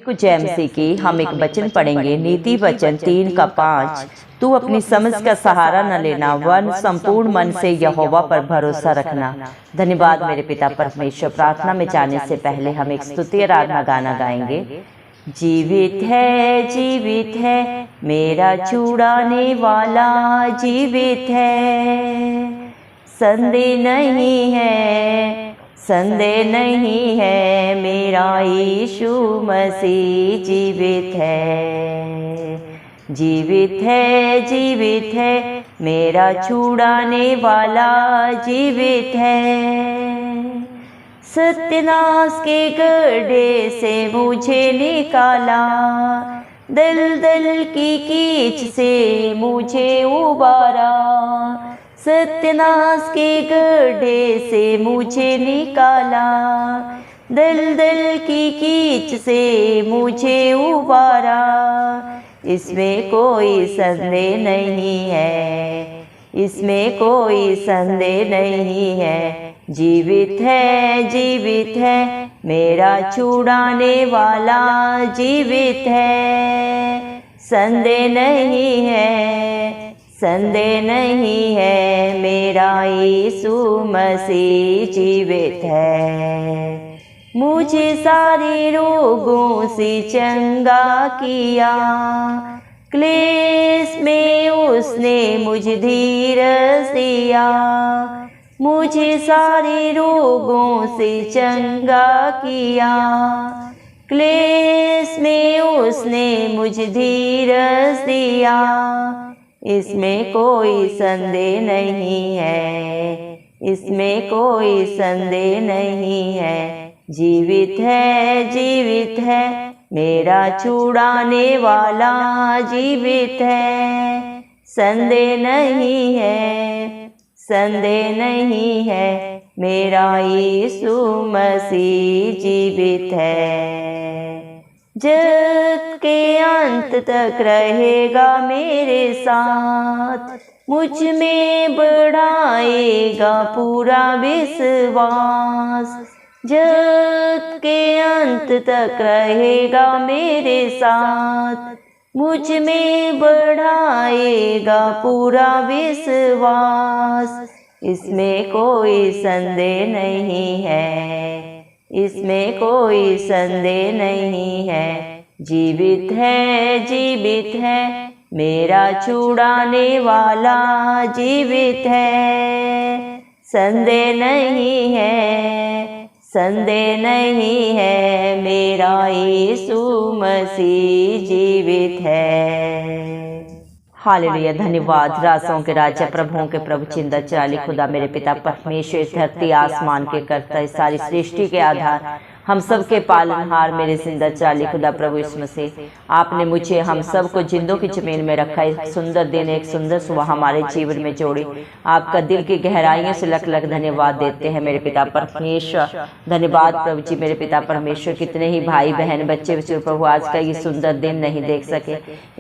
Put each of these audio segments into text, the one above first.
कुछ एमसी की हम एक वचन पढ़ेंगे। नीति वचन 3 का 5। तू अपनी समझ का सहारा न लेना, वरन संपूर्ण मन से यहोवा पर भरोसा रखना। धन्यवाद मेरे पिता परमेश्वर। प्रार्थना में जाने से पहले हम एक स्तुति आराधना गाना गाएंगे। जीवित है मेरा छुड़ाने वाला, जीवित है, संदेह नहीं है, मेरा यीशु मसीह जीवित है, मेरा छुड़ाने वाला जीवित है। सत्यानाश के गड्ढे से मुझे निकाला, दलदल की कीच से मुझे उबारा। सत्यानाश के गड्ढे से मुझे निकाला, दलदल की कीच से मुझे उबारा। इसमें कोई संदेह नहीं है, इसमें कोई संदेह नहीं है। जीवित है, मेरा छुड़ाने वाला जीवित है। संदेह नहीं है, मेरा यीशु मसीह जीवित है। मुझे सारे रोगों से चंगा किया, क्लेश में उसने मुझे धीरज दिया। मुझे सारे रोगों से चंगा किया, क्लेश में उसने मुझे धीरज दिया। इसमें कोई संदेह नहीं है, इसमें कोई संदेह नहीं है। जीवित है, मेरा छुड़ाने वाला जीवित है। संदेह नहीं है, मेरा यीशु मसीह जीवित है। जग के अंत तक रहेगा मेरे साथ, मुझ में बढ़ाएगा पूरा विश्वास। जग के अंत तक रहेगा मेरे साथ, मुझ में बढ़ाएगा पूरा विश्वास। इसमें कोई संदेह नहीं है, इसमें कोई संदेह नहीं है। जीवित है, मेरा छुड़ाने वाला जीवित है। संदेह नहीं है, मेरा यीशु मसीह जीवित है। हालेलुया। धन्यवाद। राजाओं के राजा, प्रभुओं के प्रभु, चिंता चाली खुदा मेरे पिता परमेश्वर, धरती आसमान के कर्ता, सारी सृष्टि के आधार, हम सब के पालनहार, मेरे जिंदा चाली खुदा प्रभु यीशु मसीह, आपने मुझे हम सब को जिंदों की जमीन में रखा। एक सुंदर दिन, एक सुंदर सुबह हमारे जीवन में जोड़ी। आपका दिल की गहराइयों से लख लख धन्यवाद देते हैं मेरे पिता परमेश्वर। धन्यवाद प्रभु जी मेरे पिता परमेश्वर। कितने ही भाई बहन बच्चे प्रभु आज का ये सुंदर दिन नहीं देख सके,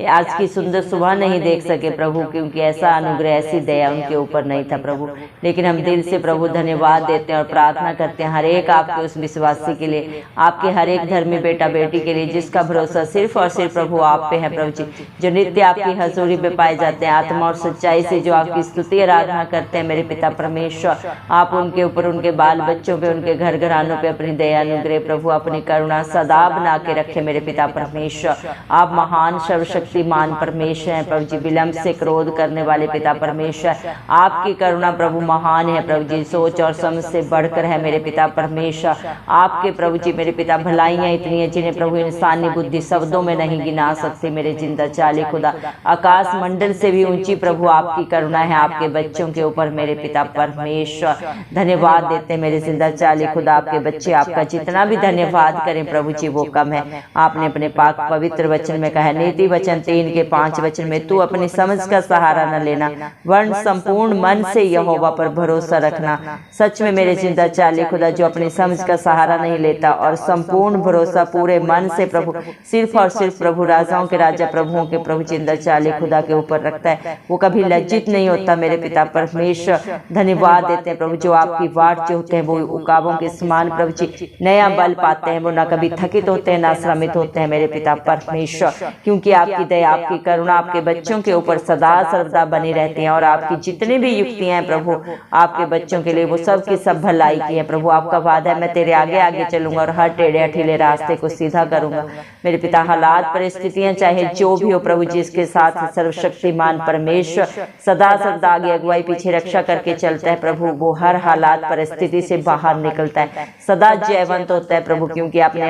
आज की सुंदर सुबह नहीं देख सके प्रभु, क्योंकि ऐसा अनुग्रह, ऐसी दया उनके ऊपर नहीं था प्रभु। लेकिन हम दिल से प्रभु धन्यवाद देते हैं और प्रार्थना करते हैं हर एक आपके उस विश्वासी के लिए, आपके हर एक धर्मी बेटा बेटी के लिए जिसका भरोसा सिर्फ और सिर्फ प्रभु आप पे है प्रभु जी, जो नित्य आपकी हजूरी में पाए जाते हैं, आत्मा और सच्चाई से जो आपकी स्तुति आराधना करते हैं मेरे पिता परमेश्वर। आप उनके ऊपर, उनके बाल बच्चों पे, उनके घर घरानों पे अपनी दया अनुग्रह प्रभु, अपनी करुणा सदा बना के रखे मेरे पिता परमेश्वर। आप महान सर्वशक्तिमान परमेश्वर हैं प्रभु जी, विलंब से क्रोध करने वाले पिता परमेश्वर। आपकी करुणा प्रभु महान है प्रभु जी, सोच और समझ से बढ़कर है मेरे पिता परमेश्वर। आपके प्रभु जी मेरे पिता भलाइयाँ इतनी हैं जिन्हें प्रभु इंसानी बुद्धि शब्दों में नहीं गिना सकते मेरे जिंदा चाली खुदा। आकाश मंडल से भी ऊंची प्रभु आपकी करुणा है आपके बच्चों के ऊपर मेरे पिता परमेश्वर। धन्यवाद देते मेरे जिंदा चाली खुदा। आपके बच्चे आपका जितना भी धन्यवाद करें प्रभु जी वो कम है। आपने अपने पाक पवित्र वचन में कहा, नीति वचन 3 के 5 वचन में, तू अपनी समझ का सहारा न लेना, वरन संपूर्ण मन से यहोवा पर भरोसा रखना। सच में मेरे जिंदा चाली खुदा, जो अपनी समझ का सहारा नहीं लेता और संपूर्ण भरोसा पूरे मन से प्रभु सिर्फ और सिर्फ प्रभु राजाओं के राजा प्रभुओं के प्रभु जिंदा चाली खुदा के ऊपर रखता है, वो कभी लज्जित नहीं होता मेरे पिता परमेश्वर। धन्यवाद देते हैं प्रभु, जो आपकी वाट जोहते हैं वो उकाबों के समान प्रभु जी नया बल पाते हैं, वो ना कभी थकित होते हैं ना श्रमित होते हैं मेरे पिता परमेश्वर, क्योंकि आपकी दया आपकी करुणा आपके बच्चों के ऊपर सदा सर्वदा बनी रहती है। और आपकी जितनी भी युक्तियां हैं प्रभु आपके बच्चों के लिए वो सब की सब भलाई की है प्रभु। आपका वादा है मैं तेरे आगे आगे चलूंगा और हर टेढ़े अठीले रास्ते को सीधा करूंगा मेरे पिता। हालात परिस्थितियां चाहे जो भी हो प्रभु, जिसके साथ सर्वशक्तिमान परमेश्वर सदा सर्वदा आगे अगुवाई पीछे रक्षा करके चलता है प्रभु, वो हर हालात परिस्थिति से बाहर निकलता है, सदा जयवंत होता है प्रभु, क्योंकि आपने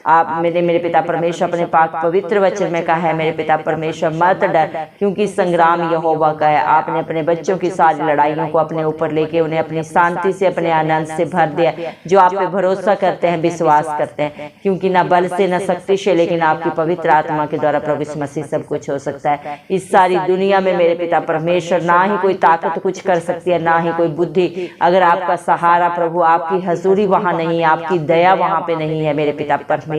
आप मेरे पिता परमेश्वर अपने पाक पवित्र वचन में कहा है मेरे पिता परमेश्वर मत डर, क्योंकि संग्राम यहोवा का है। आपने अपने बच्चों की सारी लड़ाइयों को अपने ऊपर लेके उन्हें अपनी शांति से अपने आनंद से भर दिया, जो आप पे भरोसा करते हैं विश्वास करते हैं, क्योंकि ना बल से न शक्ति से लेकिन आपकी पवित्र आत्मा के द्वारा प्रभु यीशु मसीह सब कुछ हो सकता है। इस सारी दुनिया में मेरे पिता परमेश्वर ना ही कोई ताकत कुछ कर सकती है ना ही कोई बुद्धि, अगर आपका सहारा प्रभु आपकी हजूरी वहां नहीं है, आपकी दया वहां पे नहीं है मेरे पिता परमेश्वर।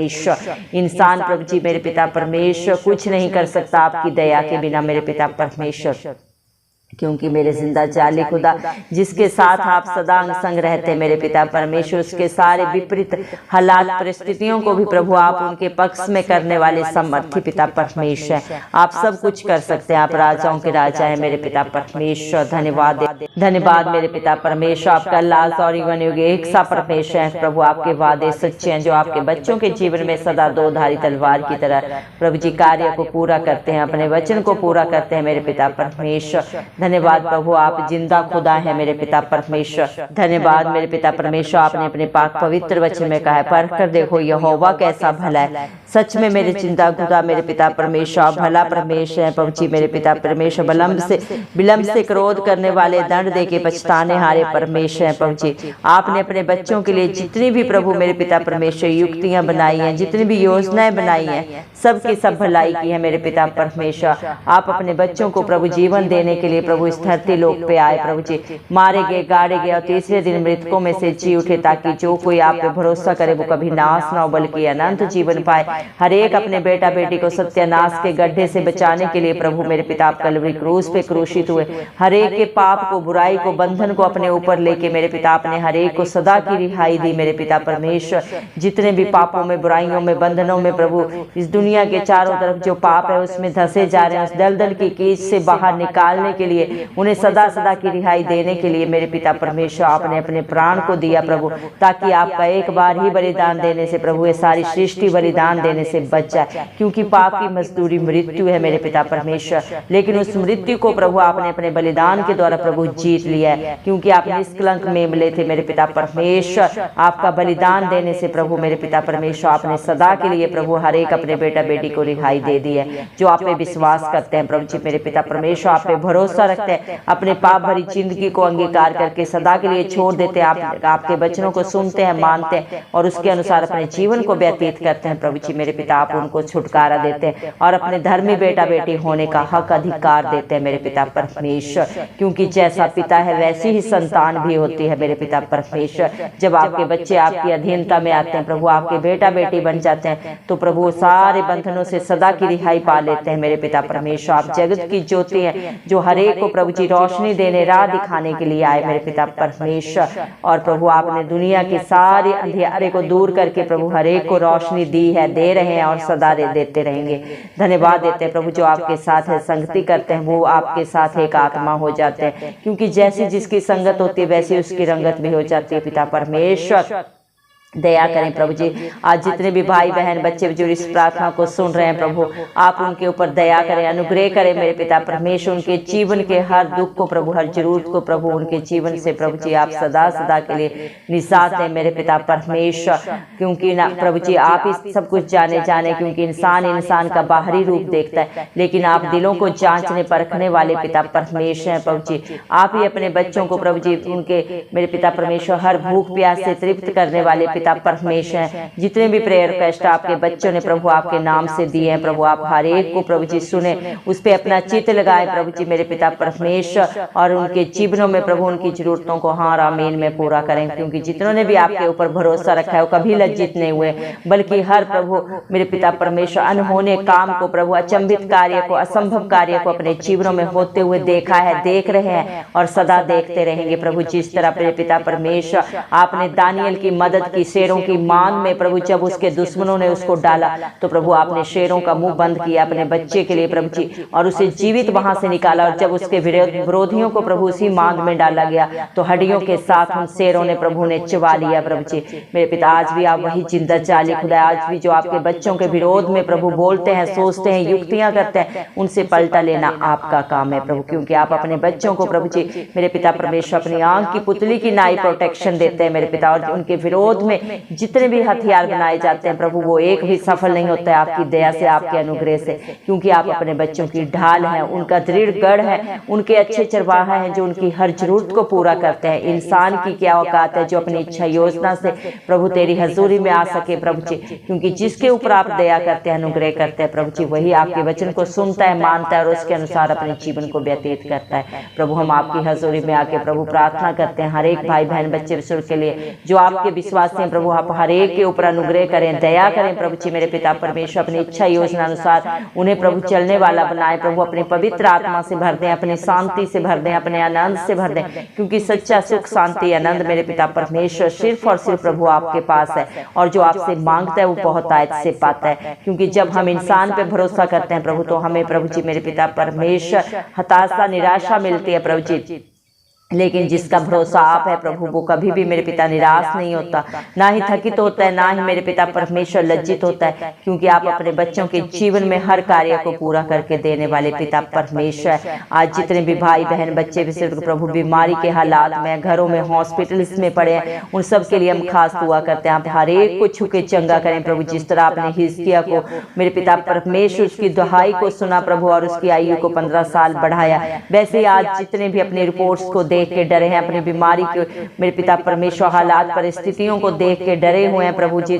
इंसान प्रभु जी मेरे पिता परमेश्वर कुछ नहीं कर सकता आपकी दया के बिना मेरे पिता परमेश्वर, क्योंकि मेरे जिंदा जाली खुदा जिसके साथ आप सदा अंग संग रहते हैं मेरे पिता परमेश्वर, उसके सारे विपरीत हालात परिस्थितियों को भी प्रभु आप उनके पक्ष में करने वाले समर्थी पिता परमेश्वर, आप सब कुछ कर सकते हैं, आप राजाओं के राजा है मेरे पिता परमेश्वर। धन्यवाद मेरे पिता परमेश्वर, आपका लाल और युग युग एक सा परमेश्वर है प्रभु, आपके वादे सच्चे हैं जो आपके बच्चों के जीवन में सदा दो धारी तलवार की तरह प्रभु जी कार्य को पूरा करते हैं, अपने वचन को पूरा करते हैं मेरे पिता परमेश्वर। धन्यवाद प्रभु, आप जिंदा खुदा है मेरे पिता परमेश्वर। धन्यवाद मेरे पिता परमेश्वर, आपने अपने पाक पवित्र वचन में कहा है परख कर देखो यहोवा कैसा भला है। सच में मेरे जिंदा खुदा मेरे पिता परमेश्वर भला परमेश्वर है प्रभु जी मेरे पिता परमेश्वर। विलंब से क्रोध करने वाले दंड दे के पछताने हारे परमेश्वर है प्रभु जी। आपने अपने बच्चों के लिए जितनी भी प्रभु मेरे पिता परमेश्वर युक्तियां बनाई हैं, जितनी भी योजनाएं बनाई हैं, सबकी सब भलाई की है मेरे पिता परमेश्वर। आप अपने बच्चों को प्रभु जीवन देने के लिए प्रभु इस धरती लोक पे आए प्रभु जी, मारे गए गाड़े गए और तीसरे दिन मृतकों में से जी उठे, ताकि जो कोई आप पे भरोसा करे वो कभी नाश ना हो बल्कि अनंत जीवन पाए। हर एक अपने बेटा बेटी को सत्यानाश के गड्ढे से बचाने के लिए प्रभु मेरे पिता आप कलवरी क्रूस पे क्रूसित हुए। हर एक के पाप को बुराई को बंधन को अपने ऊपर लेके मेरे पिता आपने हर एक को सदा की रिहाई दी मेरे पिता परमेश्वर। जितने भी पापों में बुराइयों में बंधनों में प्रभु इस दुनिया के चारों तरफ जो पाप है उसमें धंसे जा रहे हैं, उस दलदल की कीच से बाहर निकालने के लिए उन्हें सदा सदा की रिहाई देने के लिए मेरे पिता परमेश्वर आपने अपने प्राण को दिया प्रभु, ताकि आपका एक बार ही बलिदान देने से प्रभु ये सारी सृष्टि बलिदान देने से बच जाए, क्योंकि पाप की मजदूरी मृत्यु है मेरे पिता परमेश्वर। लेकिन उस मृत्यु को प्रभु आपने अपने बलिदान के द्वारा प्रभु जीत लिया है, क्योंकि आप निष्कलंक में मिले थे मेरे पिता परमेश्वर। आपका बलिदान देने से प्रभु मेरे पिता परमेश्वर आपने सदा के लिए प्रभु हर एक अपने बेटा बेटी को रिहाई दे दी है, जो आप पे विश्वास करते हैं प्रभु जी मेरे पिता परमेश्वर, आप पे भरोसा रखते हैं, अपने पाप भरी जिंदगी को अंगीकार करके सदा के लिए छोड़ देते हैं, आपके वचनों को सुनते हैं मानते हैं और उसके अनुसार अपने जीवन को व्यतीत करते हैं प्रभु जी मेरे पिता। आप उनको छुटकारा देते हैं और अपने धर्मी बेटा बेटी होने का हक अधिकार देते हैं मेरे पिता परमेश्वर, क्योंकि जैसा पिता है वैसी ही संतान भी होती है मेरे पिता परमेश्वर। जब आपके बच्चे आपकी अधीनता में आते हैं प्रभु, आपके बेटा बेटी बन जाते हैं, तो प्रभु सारे बंधनों से सदा की रिहाई पा लेते हैं मेरे पिता परमेश्वर। आप जगत की ज्योति हैं जो हर एक को प्रभु जी रोशनी देने राह दिखाने के लिए आए मेरे पिता परमेश्वर। और प्रभु आपने दुनिया के सारे अंधेरे को दूर करके प्रभु हर एक को रोशनी दी है, दे रहे हैं और सदा देते रहेंगे। धन्यवाद देते हैं प्रभु, जो आपके साथ है संगति करते हैं वो आपके साथ एक आत्मा हो जाते हैं, क्योंकि जैसी जिसकी संगत होती है वैसी उसकी रंगत भी हो जाती है पिता परमेश्वर। दया करें प्रभु जी, आज जितने भी भाई बहन बच्चे बुजुर्ग इस प्रार्थना को सुन रहे हैं प्रभु, आप उनके ऊपर दया करें, अनुग्रह करें मेरे पिता परमेश्वर। उनके जीवन के हर दुख को प्रभु, हर जरूरत को प्रभु उनके जीवन से प्रभु जी आप सदा सदा के लिए निजात दें मेरे पिता परमेश्वर, क्योंकि ना प्रभु जी आप ही सब कुछ जाने, क्योंकि इंसान का बाहरी रूप देखता है, लेकिन आप दिलों को जांचने परखने वाले पिता परमेश्वर हैं प्रभु जी। आप ही अपने बच्चों को प्रभु जी उनके मेरे पिता परमेश्वर हर भूख प्यास से तृप्त करने वाले पिता परमेश्वर, जितने भी प्रेयर रिक्वेस्ट आपके बच्चों ने प्रभु आपके नाम से दिए हैं प्रभु, आप हर एक को प्रभु जी सुने, उस पर अपना चित्त लगाए प्रभु जी मेरे पिता परमेश्वर, और उनके जीवनों में प्रभु उनकी जरूरतों को हाँ आमीन में पूरा करें। क्योंकि जितनों ने भी आपके ऊपर भरोसा रखा है वो कभी लज्जित नहीं हुए, बल्कि हर प्रभु मेरे पिता परमेश्वर अनहोने काम को प्रभु, अचंभित कार्य को, असंभव कार्य को अपने जीवनों में होते हुए देखा है, देख रहे हैं और सदा देखते रहेंगे प्रभु। जिस तरह मेरे पिता परमेश्वर आपने दानियल की मदद की शेरों की मान में प्रभु, जब उसके दुश्मनों ने उसको डाला तो प्रभु आपने शेरों का मुंह बंद किया अपने बच्चे के लिए प्रभु जी, और उसे जीवित वहां से निकाला। और जब उसके विरोधियों को प्रभु उसी मांग में डाला गया तो हड्डियों के साथ उन शेरों ने प्रभु ने चबा लिया प्रभु जी मेरे पिता। आज भी आप वही जिंदा जाली खुदा, आज भी जो आपके बच्चों के विरोध में प्रभु बोलते हैं, सोचते हैं, युक्तियां करते हैं, उनसे पलटा लेना आपका काम है प्रभु। क्योंकि आप अपने बच्चों को प्रभु जी मेरे पिता परमेश्वर अपनी आंख की पुतली की नाई प्रोटेक्शन देते हैं मेरे पिता, और उनके विरोध में जितने भी हथियार बनाए जाते हैं प्रभु वो एक भी सफल नहीं होता है आपकी दया से, आपके अनुग्रह से। क्योंकि आप अपने बच्चों की ढाल है, उनका दृढ़ गढ़ है, उनके अच्छे चरवाहा हैं जो उनकी हर जरूरत को पूरा करते हैं। इंसान की क्या औकात है जो अपनी इच्छा योजना से प्रभु तेरी हजूरी में आ सके प्रभु जी, क्योंकि जिसके ऊपर आप दया करते हैं, अनुग्रह करते हैं प्रभु जी, वही आपके वचन को सुनता है, मानता है और उसके अनुसार अपने जीवन को व्यतीत करता है प्रभु। हम आपकी हजूरी में आके प्रभु प्रार्थना करते हैं हर एक भाई बहन बच्चे विश्व के लिए जो आपके विश्वासी हैं प्रभु, आप हर एक के ऊपर अनुग्रह करें, दया करें प्रभु जी मेरे पिता परमेश्वर। अपनी इच्छा योजना अनुसार उन्हें प्रभु चलने वाला बनाए प्रभु, अपने पवित्र आत्मा से भर दें, अपनी शांति से भर दें, अपने आनंद से भर दें। क्योंकि सच्चा सुख शांति आनंद मेरे पिता परमेश्वर सिर्फ और सिर्फ प्रभु आपके पास है, और जो आपसे मांगता है वो बहुत आयत से पाता है। क्योंकि जब हम इंसान पे भरोसा करते हैं प्रभु तो हमें प्रभु जी मेरे पिता परमेश्वर हताशा निराशा मिलती है प्रभु जी, लेकिन जिसका भरोसा आप है प्रभु वो कभी भी मेरे पिता निराश नहीं होता, ना ही थकित होता है, ना ही मेरे पिता परमेश्वर लज्जित होता है। क्योंकि आप अपने बच्चों के जीवन में हर कार्य को पूरा करके देने वाले पिता परमेश्वर। आज जितने भी भाई बहन बच्चे भी सिर्फ प्रभु बीमारी के हालात में, घरों में, हॉस्पिटल्स में पड़े हैं, उन सब के लिए हम खास दुआ करते हैं आप हर एक को छू के चंगा करें प्रभु। जिस तरह आपने हिजकिय्याह को मेरे पिता परमेश्वर उसकी दुहाई को सुना प्रभु और उसकी आयु को 15 साल बढ़ाया, वैसे आज जितने भी अपनी रिपोर्ट्स को देख के डरे हैं, अपनी बीमारी के मेरे पिता परमेश्वर हालात परिस्थितियों को देख के डरे हुए हैं प्रभु जी,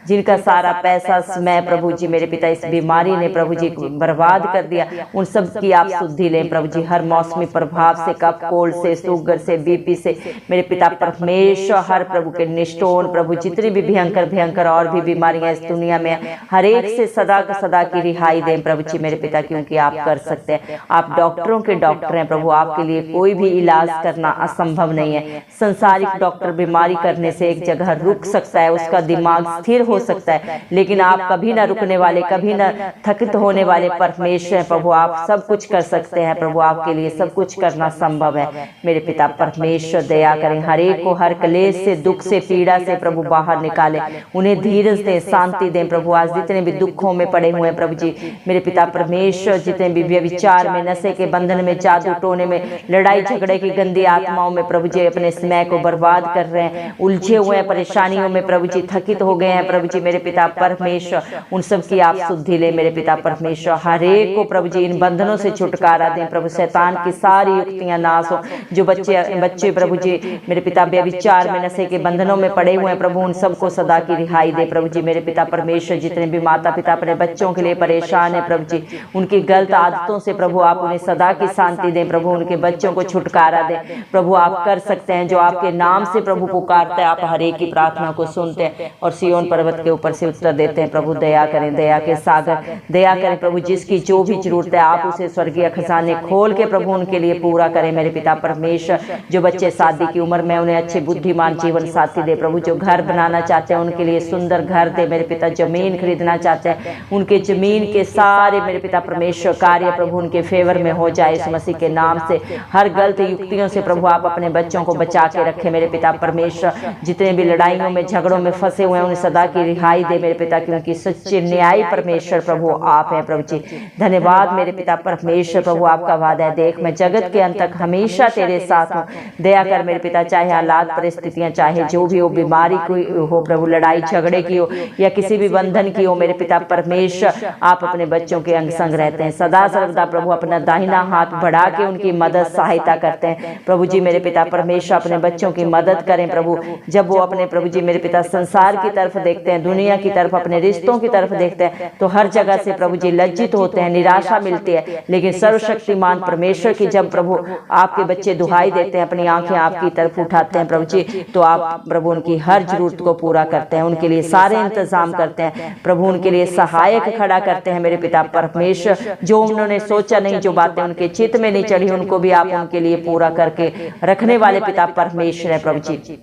जिनका सारा पैसा समय प्रभु जी मेरे पिता इस बीमारी ने प्रभु जी बर्बाद कर दिया, उन सब की आप शुद्धि लें प्रभु जी। हर मौसमी प्रभाव से, कफ कोल्ड से, शुगर से, बीपी से मेरे पिता परमेश्वर, हर प्रभु के निष्ठोन प्रभु जितनी भी भयंकर भयंकर और भी बीमारियां इस दुनिया में हर एक से सदा की रिहाई दें प्रभु जी मेरे पिता। क्योंकि आप कर सकते हैं, आप डॉक्टरों के डॉक्टर हैं प्रभु, आपके लिए कोई भी इलाज करना असंभव नहीं है। संसारिक डॉक्टर बीमारी करने से एक जगह रुक सकता है, उसका दिमाग स्थिर हो सकता है, लेकिन आप कभी ना रुकने वाले, कभी ना थकित होने वाले परमेश्वर हैं प्रभु। आप सब कुछ कर सकते हैं प्रभु, आपके लिए सब कुछ करना संभव है मेरे पिता परमेश्वर। दया करें हर एक को, हर क्लेश से, दुख से, पीड़ा से प्रभु बाहर निकाले, उन्हें धीरज दें, शांति दें प्रभु। आज जितने भी दुखों में पड़े हुए हैं प्रभु जी मेरे पिता परमेश्वर, जितने भी व्यभिचार में, नशे के बंधन में, जादू टोने में, लड़ाई झगड़े की गंदी आत्माओं में प्रभु जी अपने समय को बर्बाद कर रहे हैं, उलझे हुए हैं परेशानियों में प्रभु जी, थकित हो गए हैं प्रभु जी मेरे पिता परमेश्वर, उन सब की आप शुद्धि ले मेरे पिता परमेश्वर। हर एक को प्रभु जी इन बंधनों से छुटकारा दें प्रभु, शैतान की सारी युक्तियां नाश हो। जो बच्चे प्रभु जी मेरे पिता व्यभिचार में, नशे के बंधनों में पड़े हुए हैं प्रभु, उन सबको सदा की रिहाई दे प्रभु जी मेरे पिता परमेश्वर। जितने भी माता पिता अपने बच्चों के लिए परेशान है प्रभु जी, उनकी गलत आदतों से प्रभु आप उन्हें सदा की शांति दें प्रभु, उनके बच्चों को छुटकारा दें प्रभु। आप कर सकते हैं, जो आपके नाम से प्रभु पुकारता है, आप हर एक की प्रार्थना को सुनते हैं और सिय्योन पर्वत के ऊपर से उत्तर देते हैं प्रभु। दया करें, दया के सागर, दया करें प्रभु, जिसकी जो भी जरूरत है आप उसे स्वर्गीय खजाने खोल के प्रभु उनके लिए पूरा करें मेरे पिता परमेश्वर। जो बच्चे शादी की उम्र में, उन्हें अच्छे बुद्धिमान जीवन साथी दे प्रभु। जो घर बनाना चाहते हैं उनके लिए सुंदर घर दे मेरे पिता। जमीन खरीदना चाहते हैं उनके जमीन के सारे मेरे पिता परमेश्वर कार्य प्रभु उनके फेवर में हो जाए इस मसीह के नाम से। हर गलत युक्तियों से प्रभु आप अपने बच्चों को बचा के रखे मेरे पिता परमेश्वर। जितने भी लड़ाइयों में, झगड़ों में फंसे हुए हैं उन्हें सदा की रिहाई दे मेरे पिता, क्योंकि सच्चे न्यायी परमेश्वर प्रभु आप हैं प्रभु जी। धन्यवाद मेरे पिता परमेश्वर प्रभु, आपका वादा है, देख मैं जगत के अंत तक हमेशा तेरे साथ हूँ। दया कर मेरे पिता, चाहे हालात परिस्थितियां, चाहे जो भी हो, बीमारी कोई हो प्रभु, लड़ाई झगड़े की हो या किसी भी बंधन की हो मेरे पिता परमेश्वर, आप अपने बच्चों के अंग संग रहते हैं। सदा सर्वदा प्रभु अपना दाहिना हाथ बढ़ा के उनकी मदद सहायता करते हैं। प्रभु जी मेरे पिता परमेश्वर अपने बच्चों की मदद करें प्रभु। जब वो अपने प्रभु जी मेरे पिता संसार की तरफ देखते हैं, दुनिया की तरफ, अपने रिश्तों की तरफ देखते हैं, तो हर जगह से प्रभु जी लज्जित होते हैं, निराशा मिलती है। लेकिन सर्वशक्तिमान परमेश्वर की जब प्रभु आपके बच्चे दुहाई देते हैं, अपनी आंखें आपकी तरफ उठाते हैं प्रभु जी, तो आप प्रभु उनकी हर जरूरत को पूरा करते हैं, उनके लिए सारे इंतजाम करते हैं प्रभु, उनके लिए सहायक खड़ा करते हैं मेरे पिता परमेश्वर। जो उन्होंने सोचा नहीं, जो बातें उनके चित्त में नहीं चढ़ी, उनको भी आप उनके लिए पूरा करके रखने वाले पिता परमेश्वर है प्रभु जी।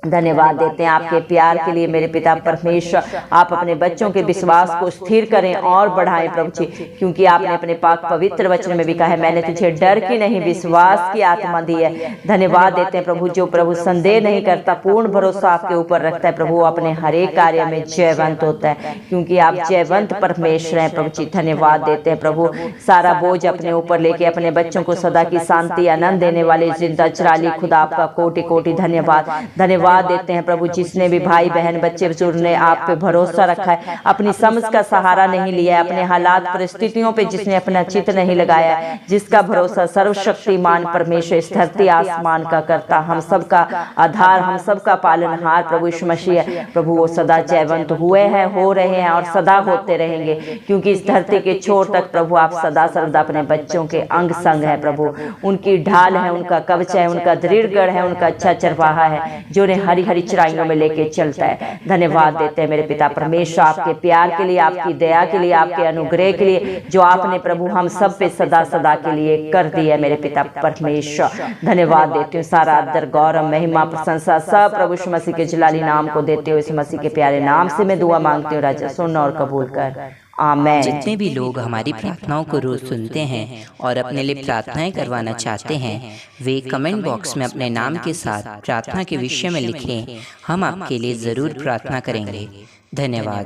धन्यवाद देते हैं आपके प्यार के लिए मेरे पिता परमेश्वर। आप अपने बच्चों के विश्वास को स्थिर करें और बढ़ाएं प्रभु जी, क्योंकि आपने अपने पाक पवित्र वचन में भी कहा है, मैंने तुझे डर की नहीं विश्वास की आत्मा दी है। धन्यवाद देते हैं प्रभु, जो प्रभु संदेह नहीं करता, पूर्ण भरोसा आपके ऊपर रखता है प्रभु, अपने हर एक कार्य में जयवंत होता है, क्योंकि आप जयवंत परमेश्वर हैं प्रभु जी। धन्यवाद देते हैं प्रभु, सारा बोझ अपने ऊपर लेके अपने बच्चों को सदा की शांति आनंद देने वाले जिंदा चराली खुदा आपका कोटि कोटि धन्यवाद देते हैं प्रभु। जिसने भी भाई बहन बच्चे बुजुर्ग ने आप पे भरोसा रखा है, अपनी समझ का सहारा नहीं लिया है, अपने हालात परिस्थितियों पे जिसने अपना चित्त नहीं लगाया, जिसका भरोसा सर्वशक्तिमान परमेश्वर, इस धरती आसमान का करता, हम सबका आधार, हम सबका पालनहार प्रभु यीशु मसीह है प्रभु, वो सदा जयवंत हुए हैं, हो रहे हैं और सदा होते रहेंगे, क्योंकि इस धरती के छोर तक प्रभु आप सदा सर्वदा अपने बच्चों के अंग संग है प्रभु, उनकी ढाल है, उनका कवच है, उनका दृढ़ गढ़ है, उनका अच्छा चरवाहा है, जो उन्हें हरी हरी चराइयों में लेके चलता है। धन्यवाद देते हैं मेरे पिता परमेश्वर आपके प्यार के लिए, आपकी दया के लिए, आपके अनुग्रह के लिए, जो आपने प्रभु हम सब पे सदा सदा के लिए कर दिया मेरे पिता परमेश्वर। धन्यवाद देती हूँ, सारा आदर गौरव महिमा प्रशंसा सब प्रभु यीशु मसीह के जलाली नाम को देते हुए, इस मसीह के प्यारे नाम से मैं दुआ मांगती हूँ राजा, सुन और कबूल कर, आमीन। जितने भी लोग हमारी प्रार्थनाओं को रोज सुनते हैं और अपने लिए प्रार्थनाएं करवाना चाहते हैं, वे कमेंट बॉक्स में अपने नाम के साथ प्रार्थना के विषय में लिखें, हम आपके लिए जरूर प्रार्थना करेंगे। धन्यवाद।